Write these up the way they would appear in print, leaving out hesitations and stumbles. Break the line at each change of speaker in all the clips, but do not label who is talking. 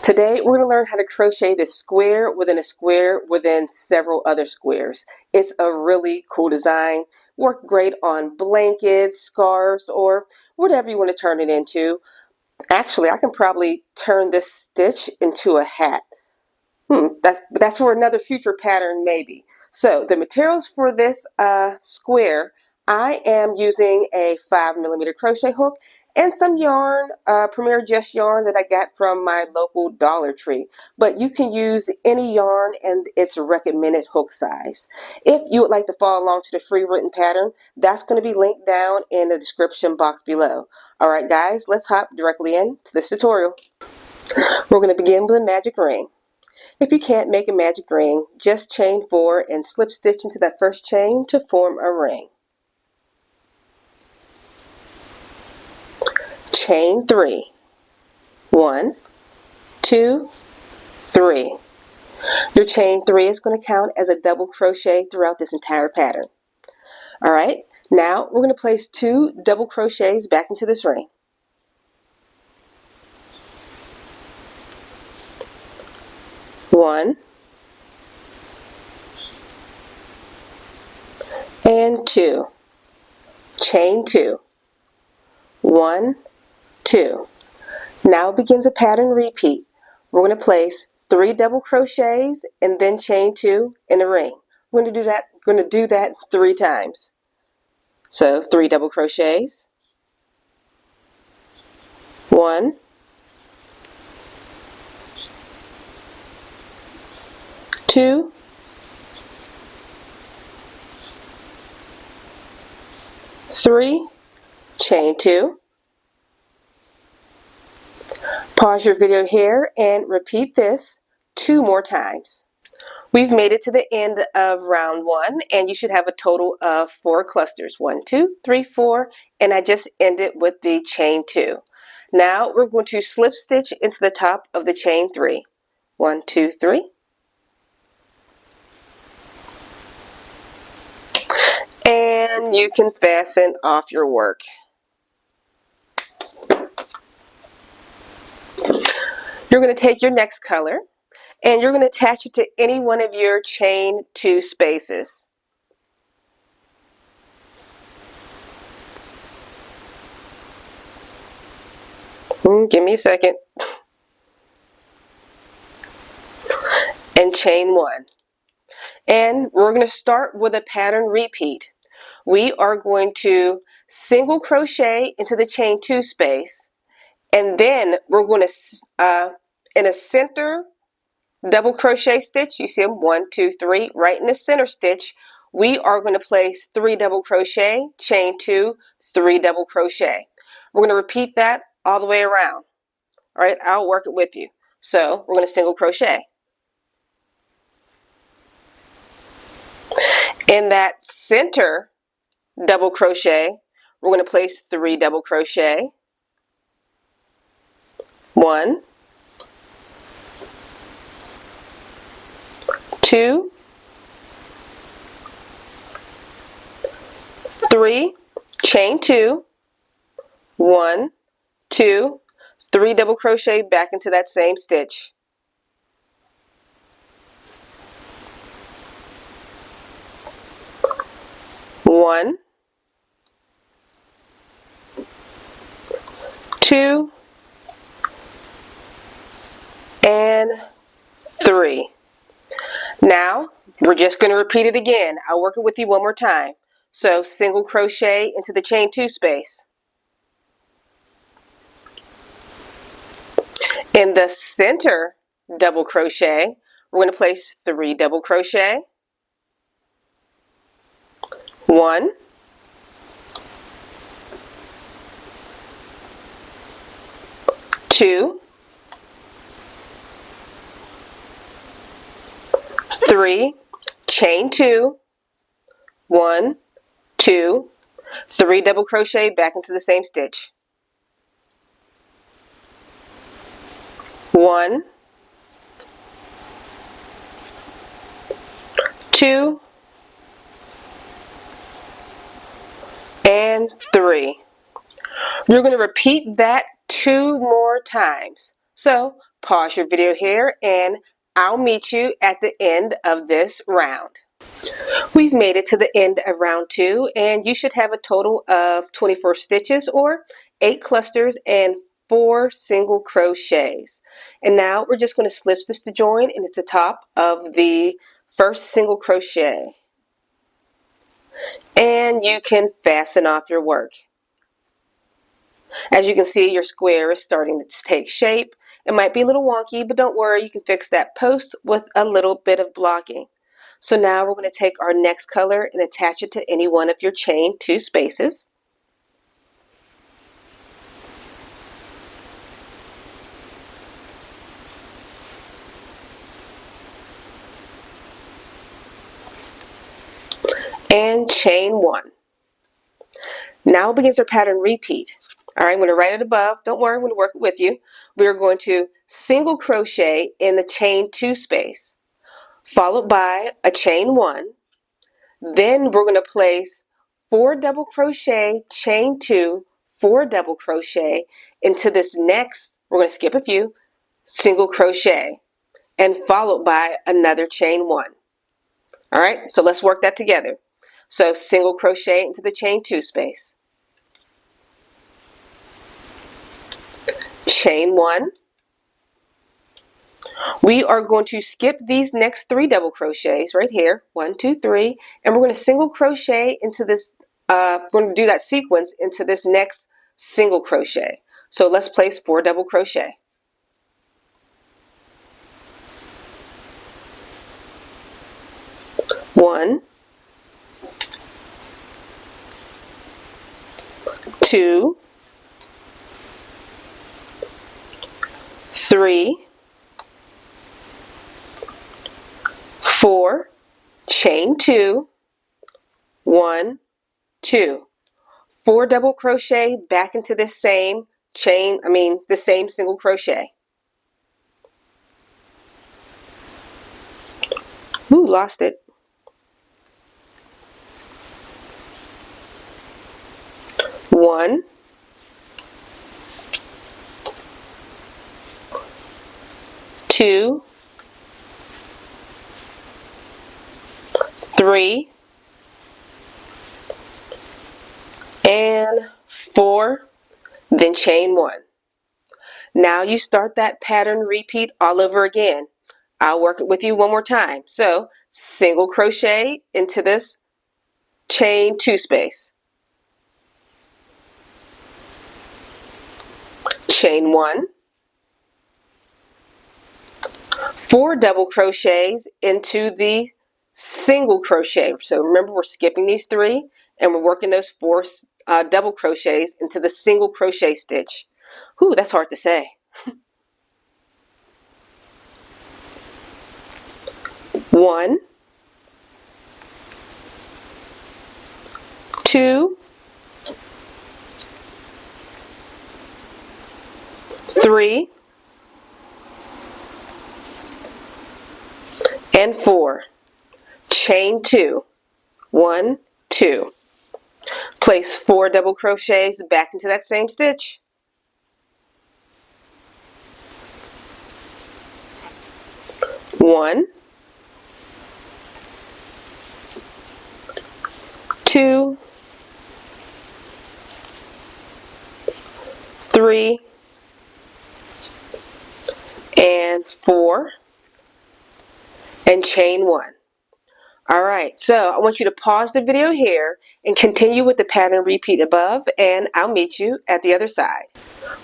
Today we're going to learn how to crochet this square within several other squares. It's a really cool design. Work great on blankets, scarves, or whatever you want to turn it into. Actually, I can probably turn this stitch into a hat. That's for another future pattern maybe. So the materials for this square, I am using a 5mm crochet hook and some yarn, Premier Just yarn that I got from my local Dollar Tree. But you can use any yarn and its recommended hook size. If you would like to follow along to the free written pattern, that's going to be linked down in the description box below. Alright guys, let's hop directly into this tutorial. We're going to begin with a magic ring. If you can't make a magic ring, just chain 4 and slip stitch into that first chain to form a ring. Chain 3. 1, 2, 3. Your chain 3 is going to count as a double crochet throughout this entire pattern. Alright, now we're going to place 2 double crochets back into this ring. One and 2. Chain 2. 1, 2. Now begins a pattern repeat. We're going to place 3 double crochets and then chain 2 in the ring. We're going to do that 3 times. So 3 double crochets. 1, 2, 3, chain 2. Pause your video here and repeat this 2 more times. We've made it to the end of round 1 and you should have a total of 4 clusters. 1, 2, 3, 4, and I just ended with the chain 2. Now we're going to slip stitch into the top of the chain 3. 1, 2, 3. And you can fasten off your work. You're going to take your next color and you're going to attach it to any one of your chain 2 spaces. Give me a second. And chain 1. And we're going to start with a pattern repeat. We are going to single crochet into the chain 2 space, and then we're going to, in a center double crochet stitch, you see them 1, 2, 3, right in the center stitch, we are going to place 3 double crochet, chain 2, 3 double crochet. We're going to repeat that all the way around. All right, I'll work it with you. So we're going to single crochet. In that center double crochet, we're going to place 3 double crochet. 1, 2, 3, chain 2, 1, 2, 3 double crochet back into that same stitch. One, 2, and 3. Now we're just going to repeat it again. I'll work it with you one more time. So single crochet into the chain 2 space. In the center double crochet, we're going to place 3 double crochet. 1, 2, 3, chain 2, 1, 2, 3 double crochet back into the same stitch. 1, 2, and 3. You're going to repeat that 2 more times. So pause your video here and I'll meet you at the end of this round. We've made it to the end of round 2 and you should have a total of 24 stitches or 8 clusters and 4 single crochets. And now we're just going to slip stitch the join into the top of the first single crochet. And you can fasten off your work. As you can see, your square is starting to take shape. It might be a little wonky, but don't worry, you can fix that post with a little bit of blocking. So now we're going to take our next color and attach it to any one of your chain 2 spaces. And chain 1. Now begins our pattern repeat. All right, I'm going to write it above. Don't worry, I'm going to work it with you. We're going to single crochet in the chain 2 space, followed by a chain 1. Then we're going to place 4 double crochet, chain 2, 4 double crochet into this next, we're going to skip a few, single crochet, and followed by another chain 1. All right, so let's work that together. So single crochet into the chain 2 space, chain 1. We are going to skip these next 3 double crochets right here, 1, 2, 3, and we're going to single crochet into this, we're going to do that sequence into this next single crochet. So let's place 4 double crochet. One, 2, 3, 4, chain 2, 1, 2. 4 double crochet back into this same chain, the same single crochet. Ooh, lost it. 1, 2, 3, and 4, then chain 1. Now you start that pattern repeat all over again. I'll work it with you one more time. So single crochet into this chain 2 space, chain 1, 4 double crochets into the single crochet. So remember, we're skipping these 3 and we're working those 4 double crochets into the single crochet stitch. Whew, that's hard to say. 1, 2, 3, and 4. Chain 2, 1, 2. Place 4 double crochets back into that same stitch. 1, 2, 3, and 4, and chain 1. Alright, so I want you to pause the video here and continue with the pattern repeat above, and I'll meet you at the other side.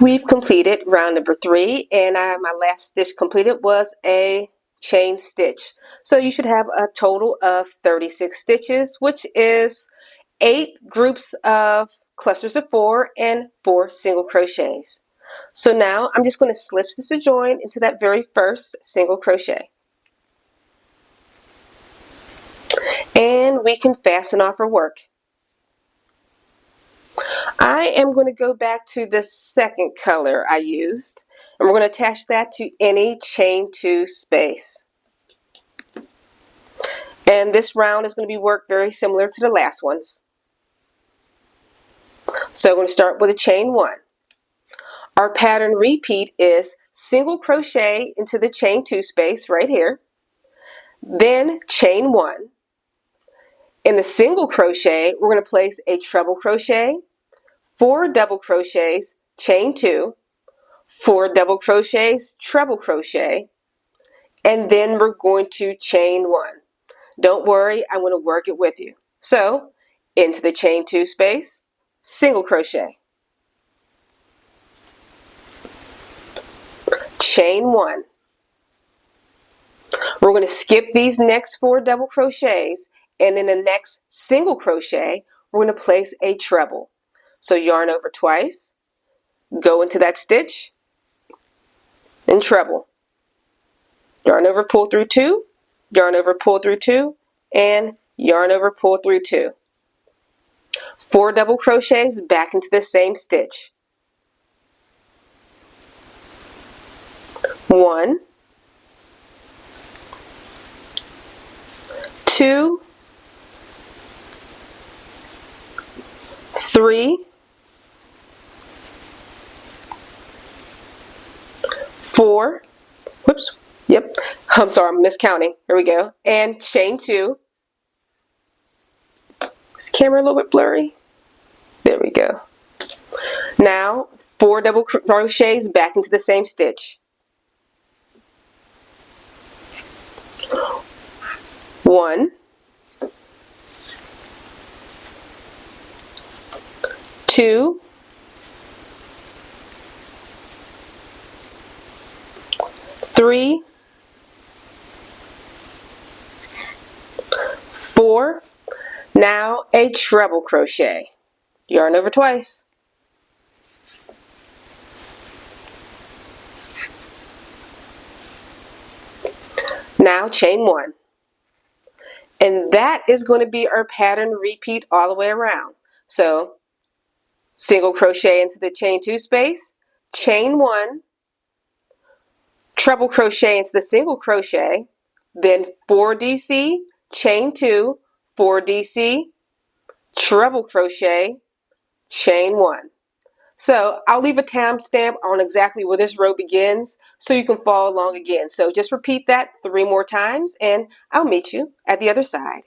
We've completed round number 3, and my last stitch completed was a chain stitch. So you should have a total of 36 stitches, which is 8 groups of clusters of 4 and 4 single crochets. So now I'm just going to slip stitch a join into that very first single crochet. And we can fasten off our work. I am going to go back to the second color I used, and we're going to attach that to any chain 2 space. And this round is going to be worked very similar to the last ones. So I'm going to start with a chain 1. Our pattern repeat is single crochet into the chain 2 space right here, then chain 1. In the single crochet, we're going to place a treble crochet, 4 double crochets, chain 2, 4 double crochets, treble crochet, and then we're going to chain 1. Don't worry, I'm going to work it with you. So, into the chain 2 space, single crochet, chain 1. We're going to skip these next 4 double crochets, and in the next single crochet, we're going to place a treble. So yarn over twice, go into that stitch, and treble. Yarn over, pull through 2, yarn over, pull through 2, and yarn over, pull through 2. 4 double crochets back into the same stitch. 1, 2, 3, 4, whoops, yep, I'm sorry, I'm miscounting. Here we go. And chain 2. Is the camera a little bit blurry? There we go. Now, 4 double crochets back into the same stitch. 1, 2, 3, 4. Now a treble crochet. Yarn over twice. Now chain 1. And that is going to be our pattern repeat all the way around. So single crochet into the chain 2 space, chain 1, treble crochet into the single crochet, then 4 DC, chain 2, 4 DC, treble crochet, chain 1. So I'll leave a timestamp on exactly where this row begins so you can follow along again. So just repeat that 3 more times and I'll meet you at the other side.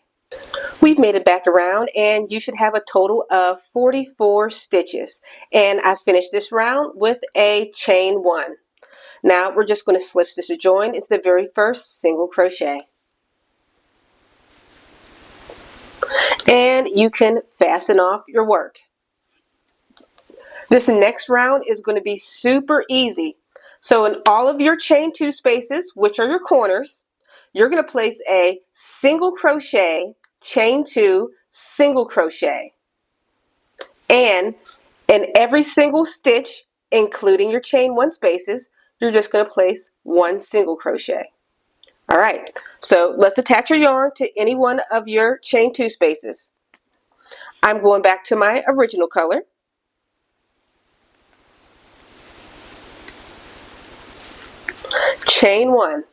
We've made it back around and you should have a total of 44 stitches. And I finished this round with a chain 1. Now we're just going to slip stitch or join into the very first single crochet. And you can fasten off your work. This next round is going to be super easy. So in all of your chain 2 spaces, which are your corners, you're going to place a single crochet, chain 2, single crochet. And in every single stitch, including your chain 1 spaces, you're just going to place 1 single crochet. All right, so let's attach your yarn to any one of your chain 2 spaces. I'm going back to my original color. Chain 1.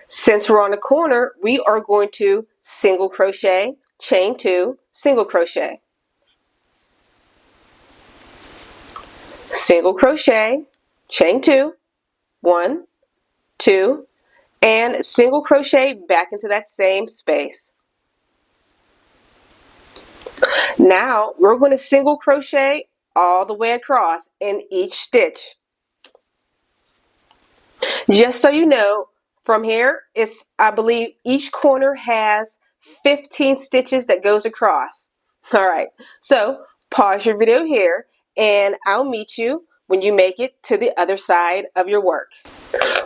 Since we're on the corner, we are going to single crochet, chain 2, single crochet. Single crochet, chain 2, 1, 2, and single crochet back into that same space. Now we're going to single crochet all the way across in each stitch. Just so you know, from here, I believe each corner has 15 stitches that goes across. All right, so pause your video here and I'll meet you when you make it to the other side of your work.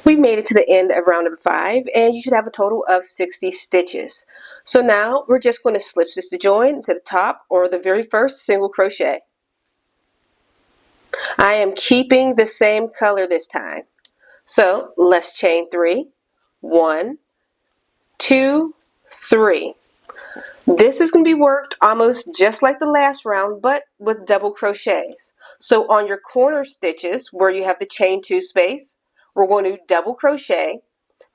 We've made it to the end of round number 5 and you should have a total of 60 stitches. So now we're just going to slip stitch to join to the top or the very first single crochet. I am keeping the same color this time. So let's chain 3, 1, 2, 3. This is going to be worked almost just like the last round, but with double crochets. So on your corner stitches where you have the chain 2 space, we're going to double crochet,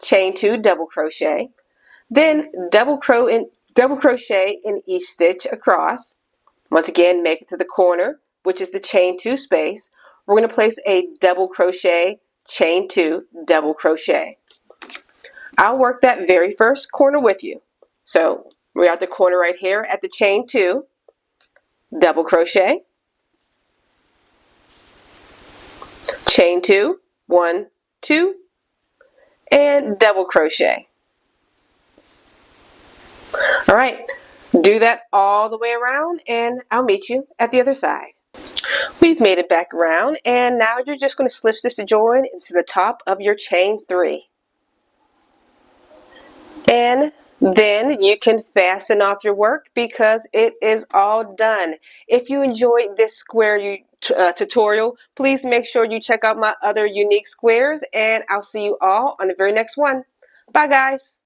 chain 2, double crochet, then double crochet in each stitch across. Once again, make it to the corner, which is the chain 2 space. We're going to place a double crochet, chain 2, double crochet. I'll work that very first corner with you. So we're at the corner right here at the chain 2, double crochet, chain 2, 1, 2, and double crochet. All right, do that all the way around and I'll meet you at the other side. We've made it back around and now you're just going to slip stitch the join into the top of your chain 3. And then you can fasten off your work because it is all done. If you enjoyed this square tutorial, please make sure you check out my other unique squares and I'll see you all on the very next one. Bye guys.